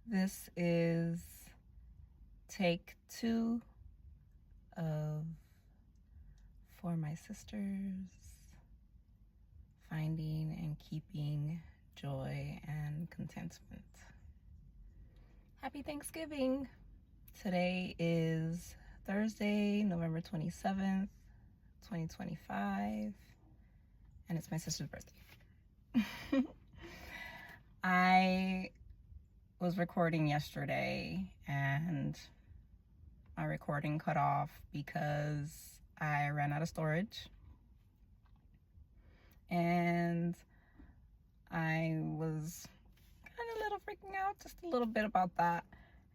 This is take 2 of For My Sisters, Finding and Keeping Joy and Contentment. Happy Thanksgiving! Today is Thursday, November 27th, 2025, and it's my sister's birthday. I was recording yesterday and my recording cut off because I ran out of storage, and I was kind of a little freaking out, just a little bit about that.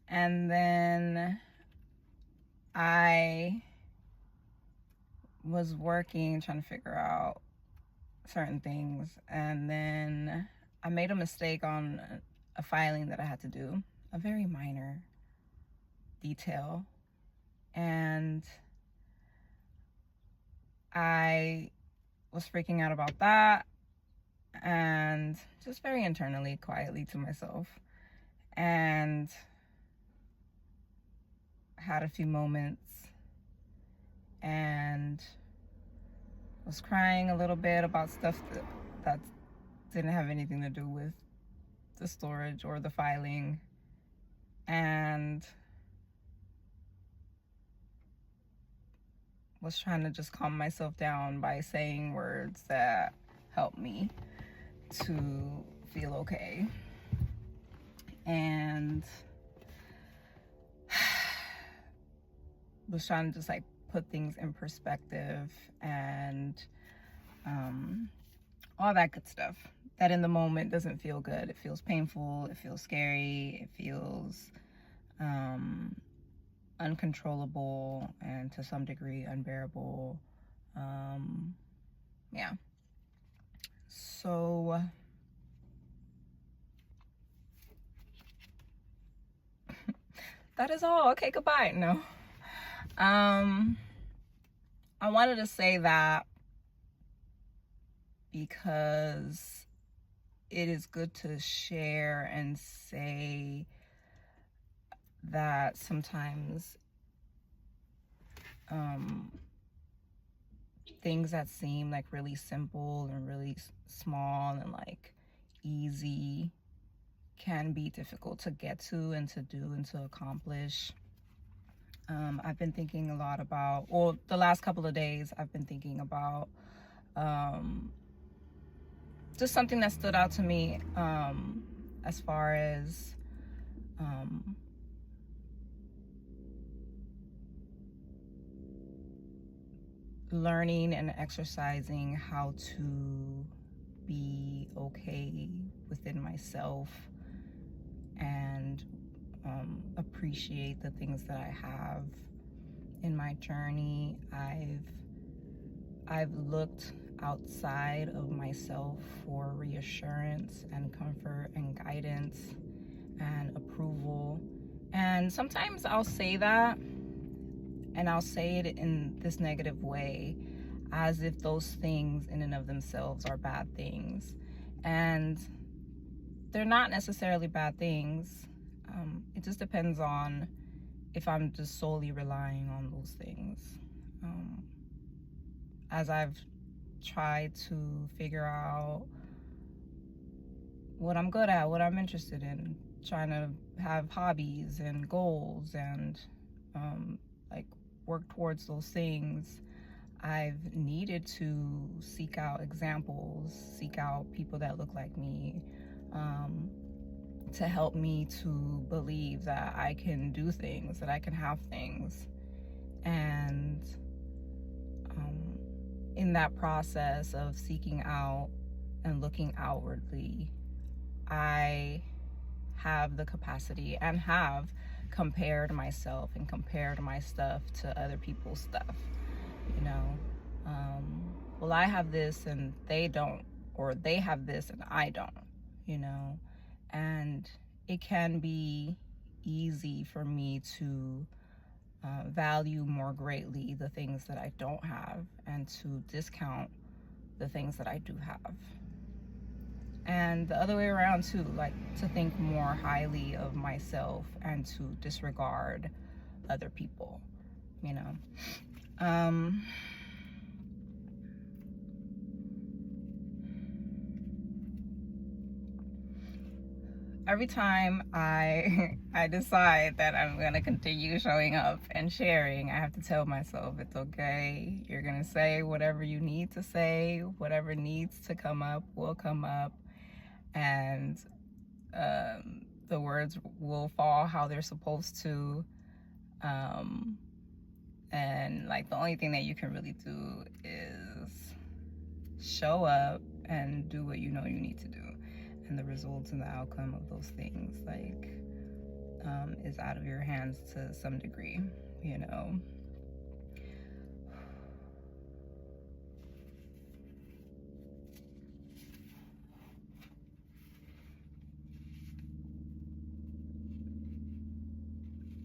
And then I was working, trying to figure out certain things, and then I made a mistake on a filing that I had to do, a very minor detail, and I was freaking out about that and just very internally, quietly to myself, and had a few moments and was crying a little bit about stuff that didn't have anything to do with the storage or the filing, and was trying to just calm myself down by saying words that helped me to feel okay. And was trying to just like put things in perspective and all that good stuff that in the moment doesn't feel good. It feels painful, it feels scary, it feels uncontrollable, and to some degree unbearable. Yeah. So that is all. Okay, goodbye. No. I wanted to say that because it is good to share and say that sometimes things that seem like really simple and really small and like easy can be difficult to get to and to do and to accomplish. I've been thinking a lot about, well, the last couple of days I've been thinking about just something that stood out to me as far as learning and exercising how to be okay within myself and appreciate the things that I have in my journey. I've looked outside of myself for reassurance and comfort and guidance and approval. And sometimes I'll say that, and I'll say it in this negative way, as if those things in and of themselves are bad things. And they're not necessarily bad things. It just depends on if I'm just solely relying on those things. As I've tried to figure out what I'm good at, what I'm interested in, trying to have hobbies and goals and like work towards those things, I've needed to seek out examples, seek out people that look like me, to help me to believe that I can do things, that I can have things. And in that process of seeking out and looking outwardly, I have the capacity and have compared myself and compared my stuff to other people's stuff. You know, well, I have this and they don't, or they have this and I don't, you know. And it can be easy for me to value more greatly the things that I don't have and to discount the things that I do have. And the other way around too, like to think more highly of myself and to disregard other people, you know. Every time I decide that I'm gonna continue showing up and sharing, I have to tell myself it's okay. You're gonna say whatever you need to say, whatever needs to come up will come up, and the words will fall how they're supposed to. And like the only thing that you can really do is show up and do what you know you need to do, and the results and the outcome of those things is out of your hands to some degree, you know.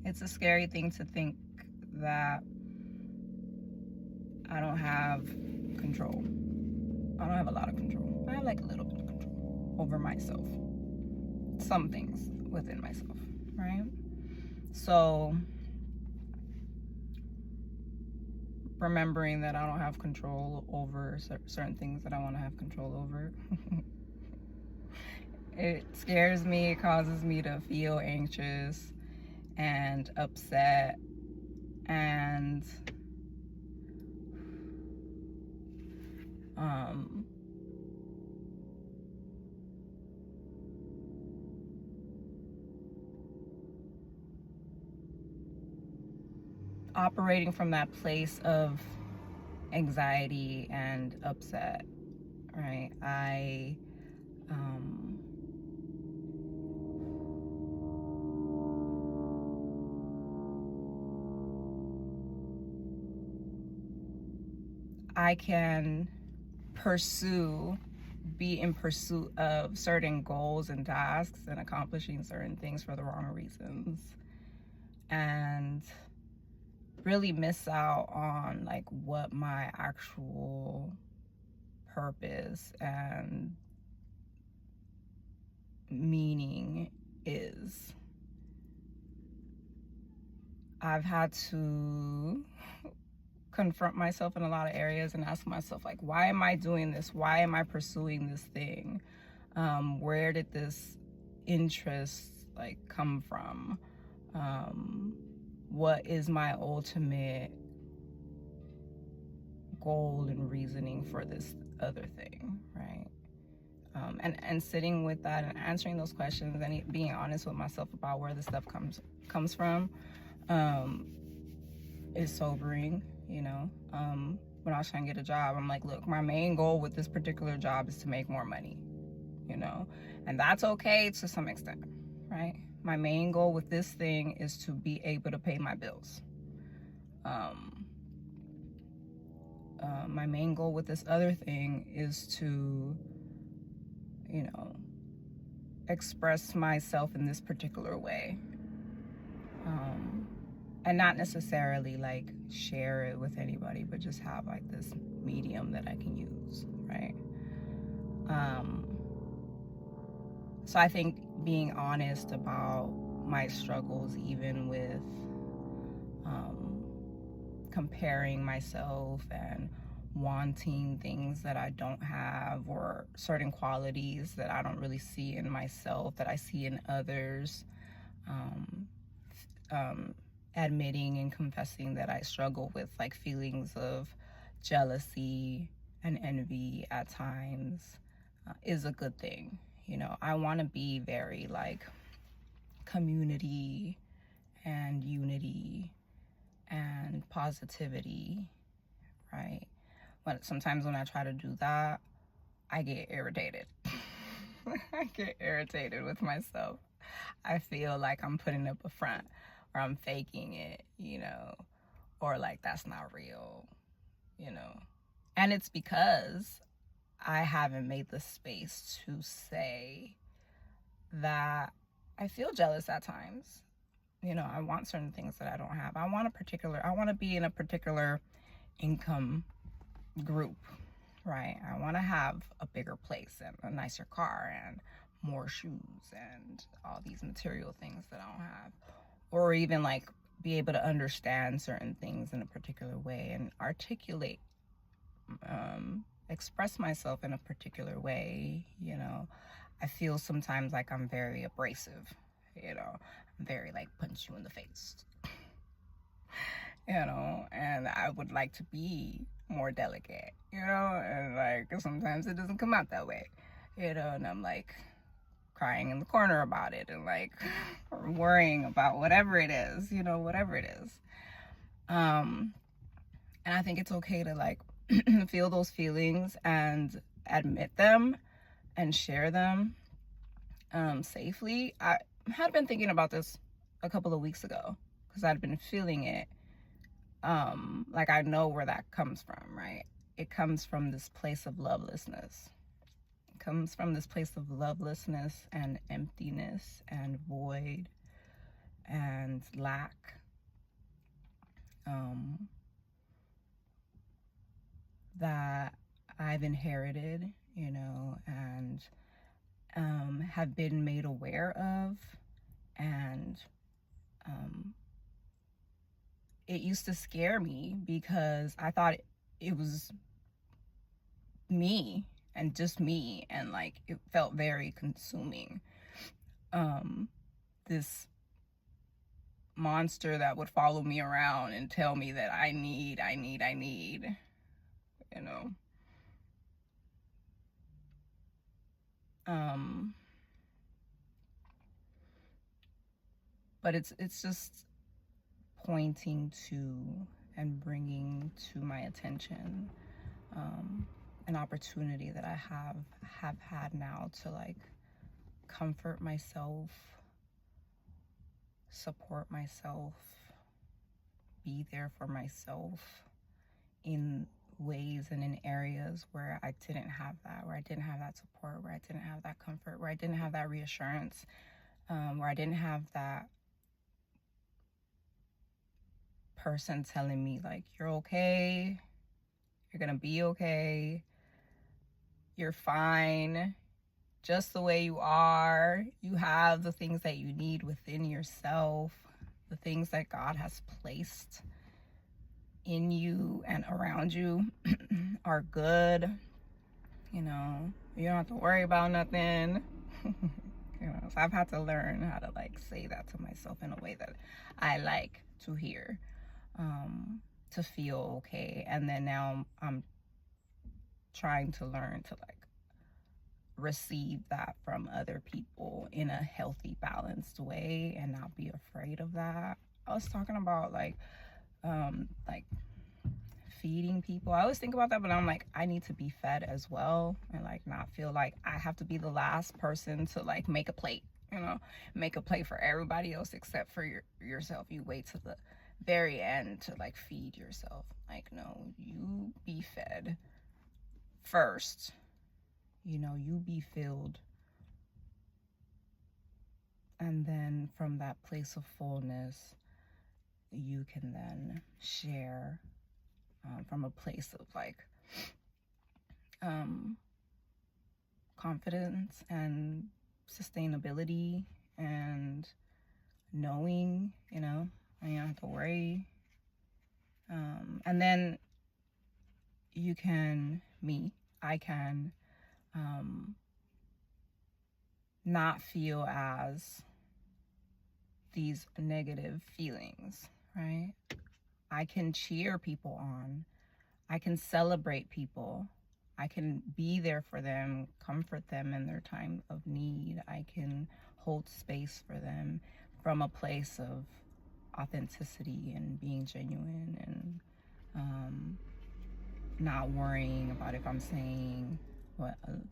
It's a scary thing to think that I don't have control. I don't have a lot of control. I have like a little bit of control over myself. Some things within myself, right? So remembering that I don't have control over certain things that I want to have control over, it scares me. It causes me to feel anxious and upset, and operating from that place of anxiety and upset, right? I can be in pursuit of certain goals and tasks and accomplishing certain things for the wrong reasons, and really miss out on like what my actual purpose and meaning is. I've had to confront myself in a lot of areas and ask myself, like, why am I doing this? Why am I pursuing this thing? Where did this interest like come from? What is my ultimate goal and reasoning for this other thing, right? And sitting with that and answering those questions and being honest with myself about where the stuff comes from is sobering, you know. When I was trying to get a job, I'm like, look, my main goal with this particular job is to make more money, you know, and that's okay to some extent, right? My main goal with this thing is to be able to pay my bills. My main goal with this other thing is to, you know, express myself in this particular way. And not necessarily like share it with anybody, but just have like this medium that I can use, right? So I think being honest about my struggles, even with comparing myself and wanting things that I don't have, or certain qualities that I don't really see in myself that I see in others, admitting and confessing that I struggle with like feelings of jealousy and envy at times is a good thing. You know, I want to be very like community and unity and positivity, right? But sometimes when I try to do that, I get irritated. I get irritated with myself. I feel like I'm putting up a front, or I'm faking it, you know, or like that's not real, you know. And it's because I haven't made the space to say that I feel jealous at times. You know, I want certain things that I don't have. I want to be in a particular income group, right? I want to have a bigger place and a nicer car and more shoes and all these material things that I don't have. Or even like be able to understand certain things in a particular way and articulate, express myself in a particular way. I feel sometimes like I'm very abrasive, I'm very like punch you in the face, and I would like to be more delicate, and like sometimes it doesn't come out that way, and I'm like crying in the corner about it and like worrying about whatever it is, whatever it is. And I think it's okay to like feel those feelings and admit them and share them safely. I had been thinking about this a couple of weeks ago because I'd been feeling it. Like I know where that comes from, right? It comes from this place of lovelessness. It comes from this place of lovelessness and emptiness and void and lack. That I've inherited, and have been made aware of. And it used to scare me because I thought it was me and just me, and like it felt very consuming. This monster that would follow me around and tell me that I need, but it's just pointing to and bringing to my attention an opportunity that I have had now to like comfort myself, support myself, be there for myself in ways and in areas where I didn't have that, where I didn't have that support, where I didn't have that comfort, where I didn't have that reassurance, where I didn't have that person telling me like, you're okay, you're gonna be okay, you're fine just the way you are, you have the things that you need within yourself, the things that God has placed in you and around you are good. You don't have to worry about nothing. So I've had to learn how to like say that to myself in a way that I like to hear, to feel okay. And then now I'm trying to learn to like receive that from other people in a healthy, balanced way and not be afraid of that. I was talking about like feeding people. I always think about that, but I'm like, I need to be fed as well, and like not feel like I have to be the last person to like make a plate, make a plate for everybody else except for yourself. You wait to the very end to like feed yourself. Like, no, you be fed first, you be filled, and then from that place of fullness you can then share from a place of like confidence and sustainability and knowing, I don't have to worry. And then I can not feel as these negative feelings, right? I can cheer people on. I can celebrate people. I can be there for them, comfort them in their time of need. I can hold space for them from a place of authenticity and being genuine and not worrying about if I'm saying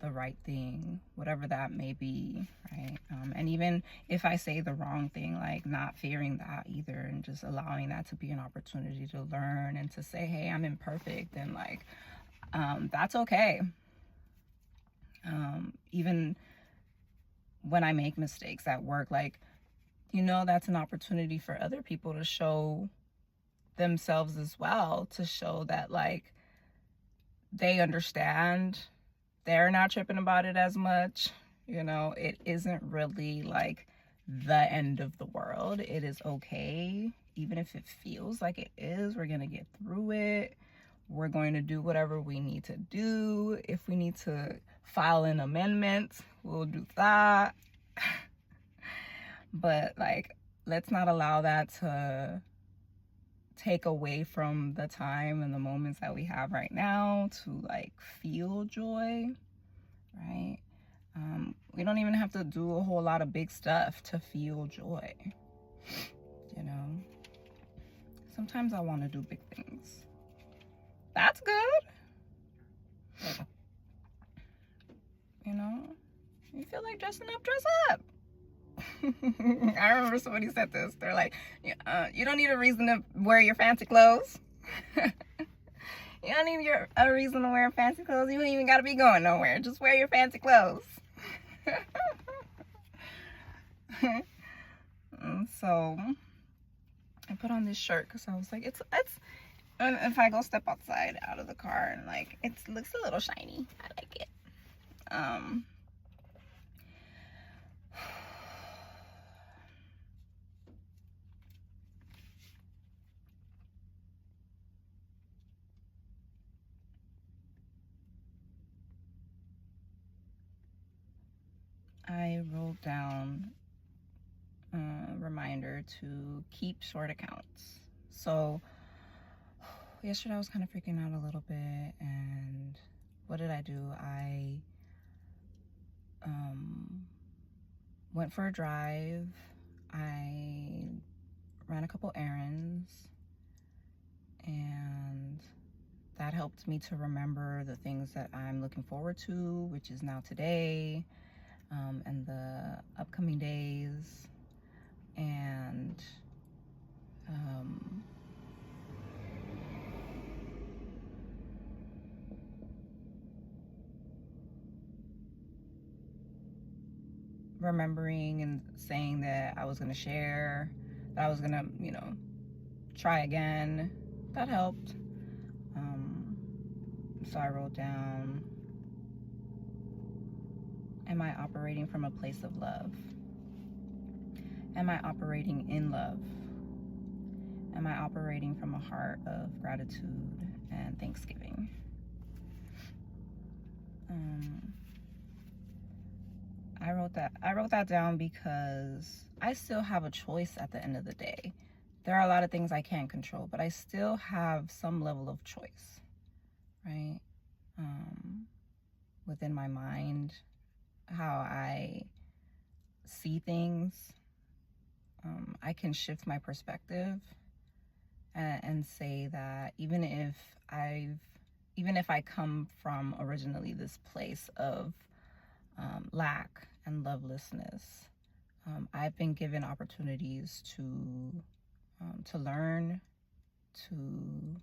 the right thing, whatever that may be, right? And even if I say the wrong thing, like not fearing that either, and just allowing that to be an opportunity to learn and to say, hey, I'm imperfect, and like that's okay. Even when I make mistakes at work, like that's an opportunity for other people to show themselves as well, to show that like they understand. They're not tripping about it as much. It isn't really like the end of the world. It is okay. Even if it feels like it is, we're going to get through it. We're going to do whatever we need to do. If we need to file an amendment, we'll do that. But like, let's not allow that to take away from the time and the moments that we have right now to like feel joy, right? We don't even have to do a whole lot of big stuff to feel joy. Sometimes I want to do big things. That's good. You feel like dressing up, dress up. I remember somebody said this. They're like, you don't need a reason to wear your fancy clothes. You don't need a reason to wear fancy clothes. You don't even got to be going nowhere. Just wear your fancy clothes. So I put on this shirt because I was like, it's if I go step outside out of the car and like it looks a little shiny, I like it. I wrote down a reminder to keep short accounts. So yesterday I was kind of freaking out a little bit, and what did I do? I went for a drive. I ran a couple errands, and that helped me to remember the things that I'm looking forward to, which is now today, and the upcoming days, and remembering and saying that I was going to share, that I was going to, try again. That helped. So I wrote down, am I operating from a place of love? Am I operating in love? Am I operating from a heart of gratitude and thanksgiving? I wrote that down because I still have a choice at the end of the day. There are a lot of things I can't control, but I still have some level of choice, right? Within my mind, how I see things. I can shift my perspective and say that even if I come from originally this place of lack and lovelessness, I've been given opportunities to learn, to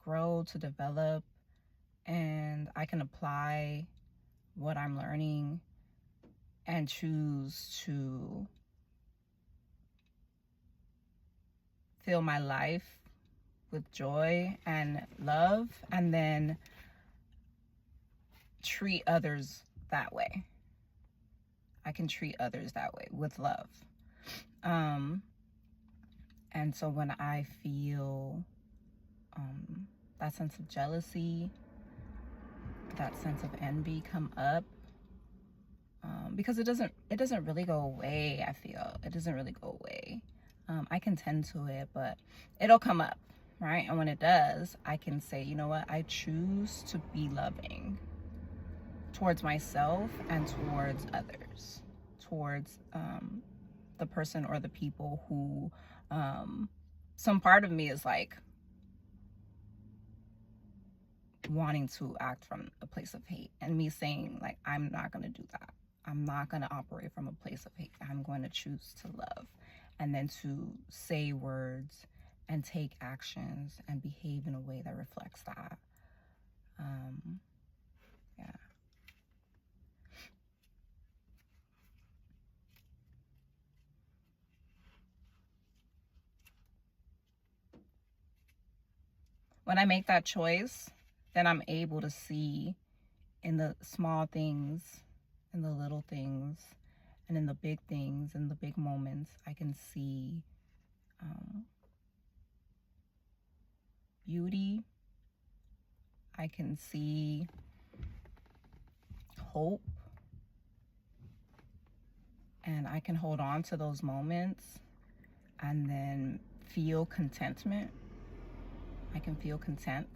grow, to develop, and I can apply what I'm learning and choose to fill my life with joy and love, and then treat others that way. I can treat others that way with love. And so when I feel that sense of jealousy, that sense of envy come up, because it doesn't really go away. I feel it doesn't really go away. I can tend to it, but it'll come up, right? And when it does, I can say, you know what? I choose to be loving towards myself and towards others, towards the person or the people who some part of me is like wanting to act from a place of hate, and me saying like, I'm not going to do that. I'm not going to operate from a place of hate. I'm going to choose to love, and then to say words and take actions and behave in a way that reflects that. Yeah. when I make that choice, then I'm able to see in the small things, in the little things, and in the big things, in the big moments, I can see beauty. I can see hope. And I can hold on to those moments and then feel contentment. I can feel content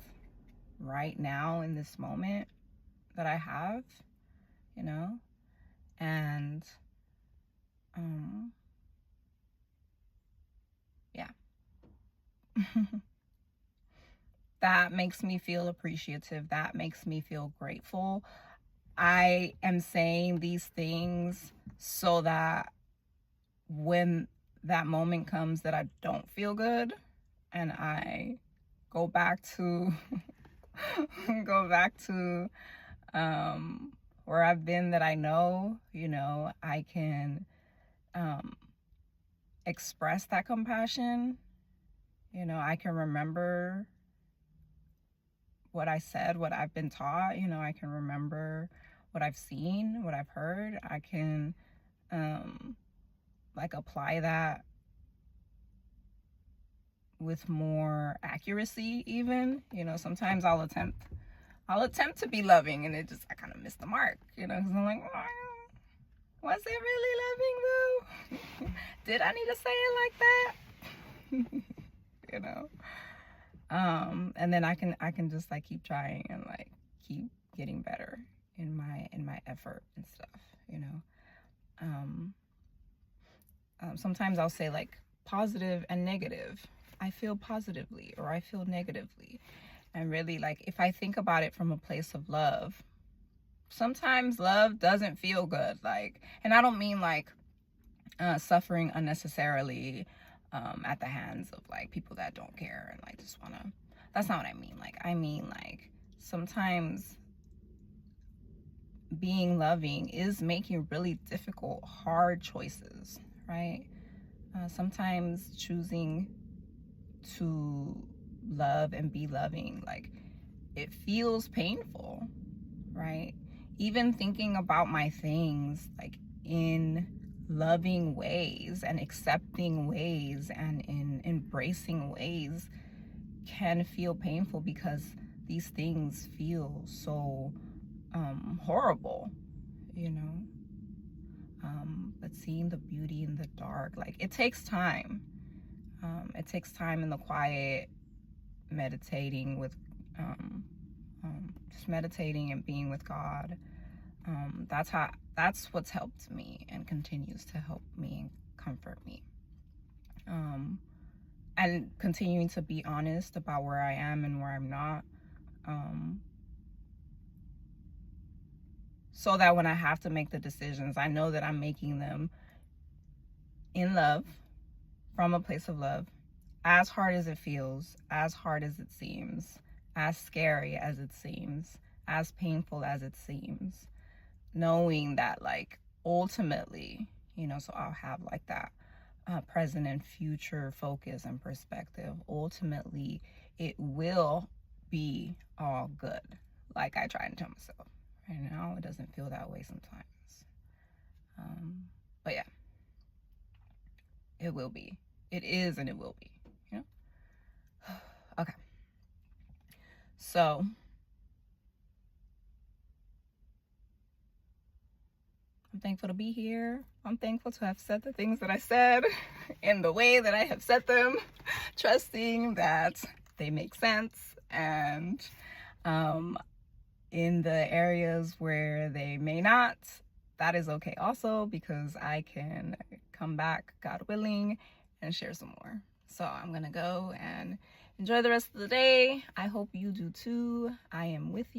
right now in this moment that I have, you know, and yeah. That makes me feel appreciative. That makes me feel grateful. I am saying these things so that when that moment comes that I don't feel good and I go back to where I've been, that I know, you know, I can express that compassion. You know, I can remember what I said, what I've been taught. You know, I can remember what I've seen, what I've heard. I can like apply that with more accuracy even. You know, sometimes I'll attempt to be loving and I kind of miss the mark, you know, because I'm like, oh, was it really loving though? Did I need to say it like that? You know? And then I can just like keep trying and like keep getting better in my effort and stuff, you know? Sometimes I'll say like positive and negative. I feel positively or I feel negatively. And really, like, if I think about it from a place of love, sometimes love doesn't feel good. Like, and I don't mean like suffering unnecessarily at the hands of like people that don't care and like just wanna, that's not what I mean. Like, I mean like sometimes being loving is making really difficult, hard choices, right? Sometimes choosing to love and be loving, like, it feels painful, right? Even thinking about my things like in loving ways and accepting ways and in embracing ways can feel painful because these things feel so horrible, you know. But seeing the beauty in the dark, like, it takes time. It takes time in the quiet, meditating with just meditating and being with God. That's what's helped me and continues to help me and comfort me. And continuing to be honest about where I am and where I'm not. So that when I have to make the decisions, I know that I'm making them in love, from a place of love, as hard as it feels, as hard as it seems, as scary as it seems, as painful as it seems, knowing that, like, ultimately, you know, so I'll have like that present and future focus and perspective. Ultimately, it will be all good. Like I try and tell myself. Right now, it doesn't feel that way sometimes. But yeah, it will be. It is and it will be, you know? Okay. So, I'm thankful to be here. I'm thankful to have said the things that I said in the way that I have said them, trusting that they make sense, and in the areas where they may not, that is okay also, because I can come back, God willing, and share some more. So I'm gonna go and enjoy the rest of the day. I hope you do too. I am with you.